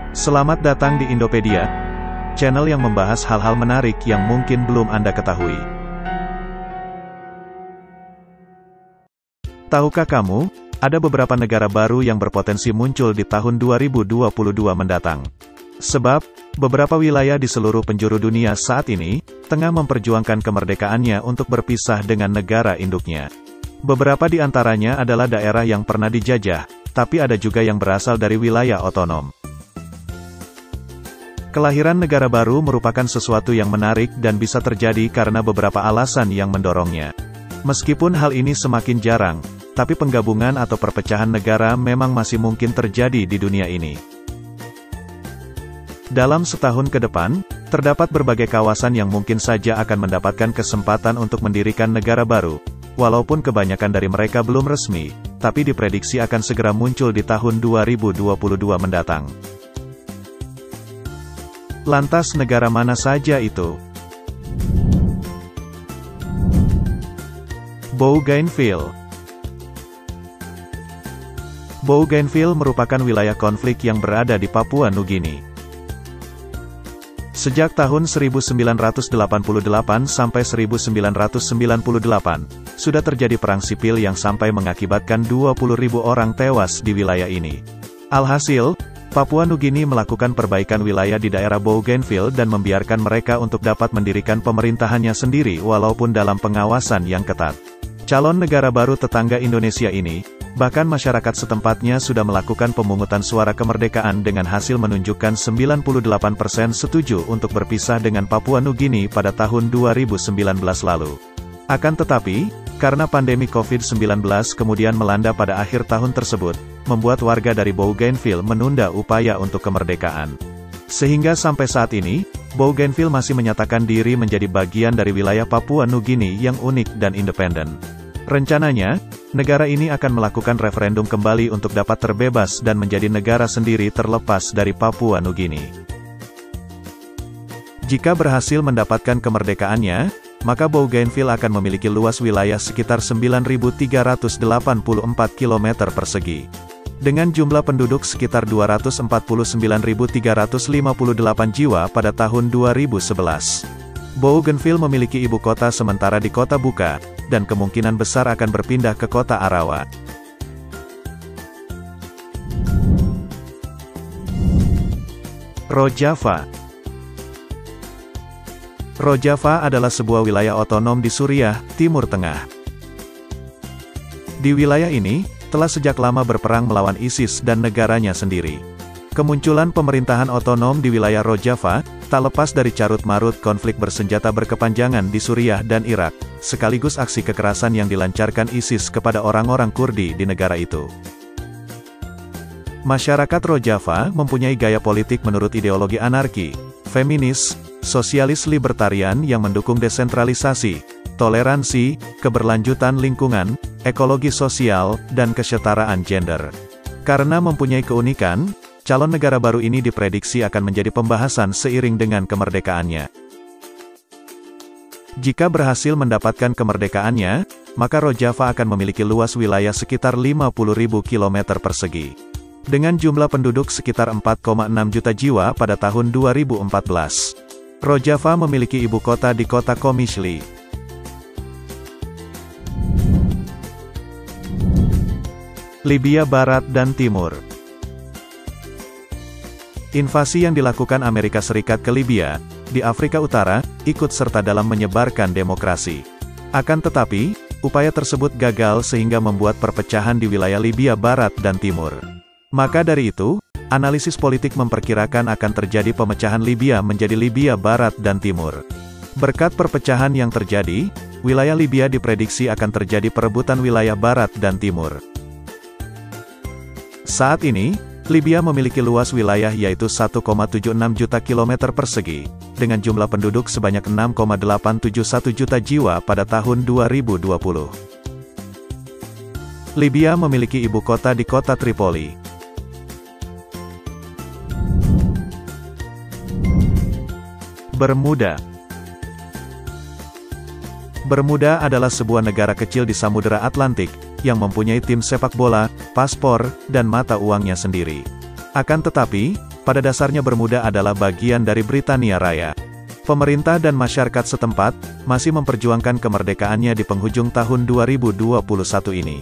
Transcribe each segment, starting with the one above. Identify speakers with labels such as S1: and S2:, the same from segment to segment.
S1: Selamat datang di Indopedia, channel yang membahas hal-hal menarik yang mungkin belum Anda ketahui. Tahukah kamu, ada beberapa negara baru yang berpotensi muncul di tahun 2022 mendatang. Sebab, beberapa wilayah di seluruh penjuru dunia saat ini, tengah memperjuangkan kemerdekaannya untuk berpisah dengan negara induknya. Beberapa di antaranya adalah daerah yang pernah dijajah, tapi ada juga yang berasal dari wilayah otonom. Kelahiran negara baru merupakan sesuatu yang menarik dan bisa terjadi karena beberapa alasan yang mendorongnya. Meskipun hal ini semakin jarang, tapi penggabungan atau perpecahan negara memang masih mungkin terjadi di dunia ini. Dalam setahun ke depan, terdapat berbagai kawasan yang mungkin saja akan mendapatkan kesempatan untuk mendirikan negara baru, walaupun kebanyakan dari mereka belum resmi, tapi diprediksi akan segera muncul di tahun 2022 mendatang. Lantas negara mana saja itu? Bougainville. Bougainville merupakan wilayah konflik yang berada di Papua Nugini. Sejak tahun 1988 sampai 1998, sudah terjadi perang sipil yang sampai mengakibatkan 20.000 orang tewas di wilayah ini. Alhasil, Papua Nugini melakukan perbaikan wilayah di daerah Bougainville dan membiarkan mereka untuk dapat mendirikan pemerintahannya sendiri walaupun dalam pengawasan yang ketat. Calon negara baru tetangga Indonesia ini, bahkan masyarakat setempatnya sudah melakukan pemungutan suara kemerdekaan dengan hasil menunjukkan 98% setuju untuk berpisah dengan Papua Nugini pada tahun 2019 lalu. Akan tetapi, karena pandemi COVID-19 kemudian melanda pada akhir tahun tersebut, membuat warga dari Bougainville menunda upaya untuk kemerdekaan. Sehingga sampai saat ini, Bougainville masih menyatakan diri menjadi bagian dari wilayah Papua Nugini yang unik dan independen. Rencananya, negara ini akan melakukan referendum kembali untuk dapat terbebas dan menjadi negara sendiri terlepas dari Papua Nugini. Jika berhasil mendapatkan kemerdekaannya, maka Bougainville akan memiliki luas wilayah sekitar 9.384 km persegi. Dengan jumlah penduduk sekitar 249.358 jiwa pada tahun 2011. Bougainville memiliki ibu kota sementara di kota Buka, dan kemungkinan besar akan berpindah ke kota Arawa. Rojava. Rojava adalah sebuah wilayah otonom di Suriah, Timur Tengah. Di wilayah ini, telah sejak lama berperang melawan ISIS dan negaranya sendiri. Kemunculan pemerintahan otonom di wilayah Rojava, tak lepas dari carut-marut konflik bersenjata berkepanjangan di Suriah dan Irak, sekaligus aksi kekerasan yang dilancarkan ISIS kepada orang-orang Kurdi di negara itu. Masyarakat Rojava mempunyai gaya politik menurut ideologi anarki, feminis, sosialis libertarian yang mendukung desentralisasi, toleransi, keberlanjutan lingkungan, ekologi sosial, dan kesetaraan gender. Karena mempunyai keunikan, calon negara baru ini diprediksi akan menjadi pembahasan seiring dengan kemerdekaannya. Jika berhasil mendapatkan kemerdekaannya, maka Rojava akan memiliki luas wilayah sekitar 50.000 km persegi. Dengan jumlah penduduk sekitar 4,6 juta jiwa pada tahun 2014. Rojava memiliki ibu kota di kota Komishli. Libya Barat dan Timur. Invasi yang dilakukan Amerika Serikat ke Libya, di Afrika Utara, ikut serta dalam menyebarkan demokrasi. Akan tetapi, upaya tersebut gagal sehingga membuat perpecahan di wilayah Libya Barat dan Timur. Maka dari itu, analisis politik memperkirakan akan terjadi pemecahan Libya menjadi Libya Barat dan Timur. Berkat perpecahan yang terjadi, wilayah Libya diprediksi akan terjadi perebutan wilayah Barat dan Timur. Saat ini, Libya memiliki luas wilayah yaitu 1,76 juta kilometer persegi, dengan jumlah penduduk sebanyak 6,871 juta jiwa pada tahun 2020. Libya memiliki ibu kota di kota Tripoli. Bermuda. Bermuda adalah sebuah negara kecil di Samudera Atlantik, yang mempunyai tim sepak bola, paspor, dan mata uangnya sendiri. Akan tetapi, pada dasarnya Bermuda adalah bagian dari Britania Raya. Pemerintah dan masyarakat setempat masih memperjuangkan kemerdekaannya di penghujung tahun 2021 ini.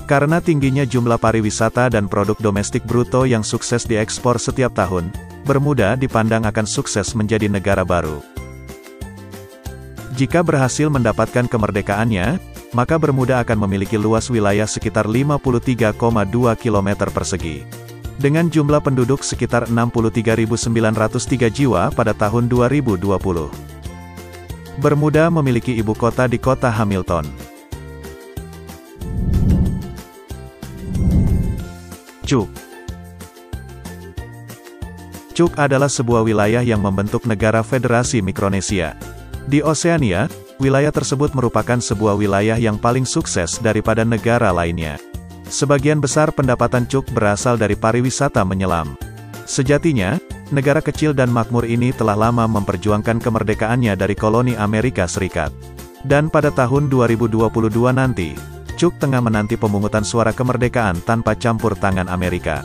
S1: Karena tingginya jumlah pariwisata dan produk domestik bruto yang sukses diekspor setiap tahun, Bermuda dipandang akan sukses menjadi negara baru. Jika berhasil mendapatkan kemerdekaannya, maka Bermuda akan memiliki luas wilayah sekitar 53,2 km persegi. Dengan jumlah penduduk sekitar 63.903 jiwa pada tahun 2020. Bermuda memiliki ibu kota di kota Hamilton. Cook. Cook adalah sebuah wilayah yang membentuk negara Federasi Mikronesia. Di Oseania, wilayah tersebut merupakan sebuah wilayah yang paling sukses daripada negara lainnya. Sebagian besar pendapatan Cook berasal dari pariwisata menyelam. Sejatinya, negara kecil dan makmur ini telah lama memperjuangkan kemerdekaannya dari koloni Amerika Serikat. Dan pada tahun 2022 nanti, Cook tengah menanti pemungutan suara kemerdekaan tanpa campur tangan Amerika.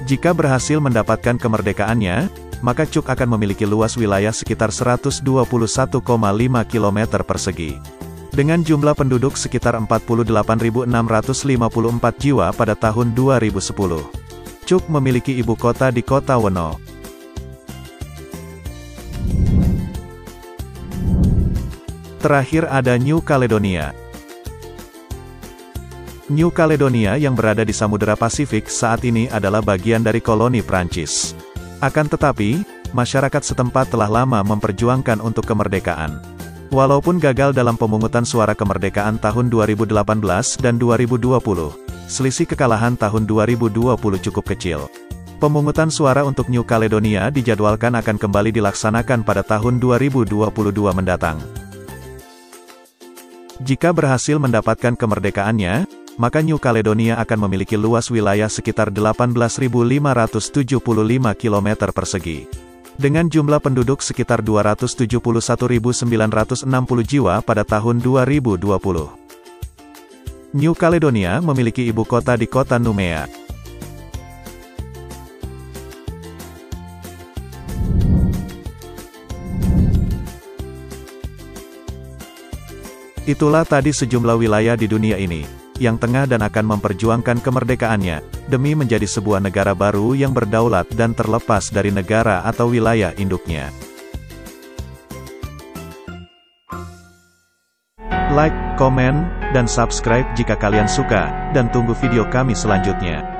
S1: Jika berhasil mendapatkan kemerdekaannya, maka Cook akan memiliki luas wilayah sekitar 121,5 km persegi. Dengan jumlah penduduk sekitar 48.654 jiwa pada tahun 2010. Cook memiliki ibu kota di kota Weno. Terakhir ada New Caledonia. New Caledonia yang berada di Samudera Pasifik saat ini adalah bagian dari koloni Prancis. Akan tetapi, masyarakat setempat telah lama memperjuangkan untuk kemerdekaan. Walaupun gagal dalam pemungutan suara kemerdekaan tahun 2018 dan 2020, selisih kekalahan tahun 2020 cukup kecil. Pemungutan suara untuk New Caledonia dijadwalkan akan kembali dilaksanakan pada tahun 2022 mendatang. Jika berhasil mendapatkan kemerdekaannya, maka New Caledonia akan memiliki luas wilayah sekitar 18.575 km persegi. Dengan jumlah penduduk sekitar 271.960 jiwa pada tahun 2020. New Caledonia memiliki ibu kota di kota Noumea. Itulah tadi sejumlah wilayah di dunia ini, yang tengah dan akan memperjuangkan kemerdekaannya, demi menjadi sebuah negara baru yang berdaulat dan terlepas dari negara atau wilayah induknya. Like, komen, dan subscribe jika kalian suka, dan tunggu video kami selanjutnya.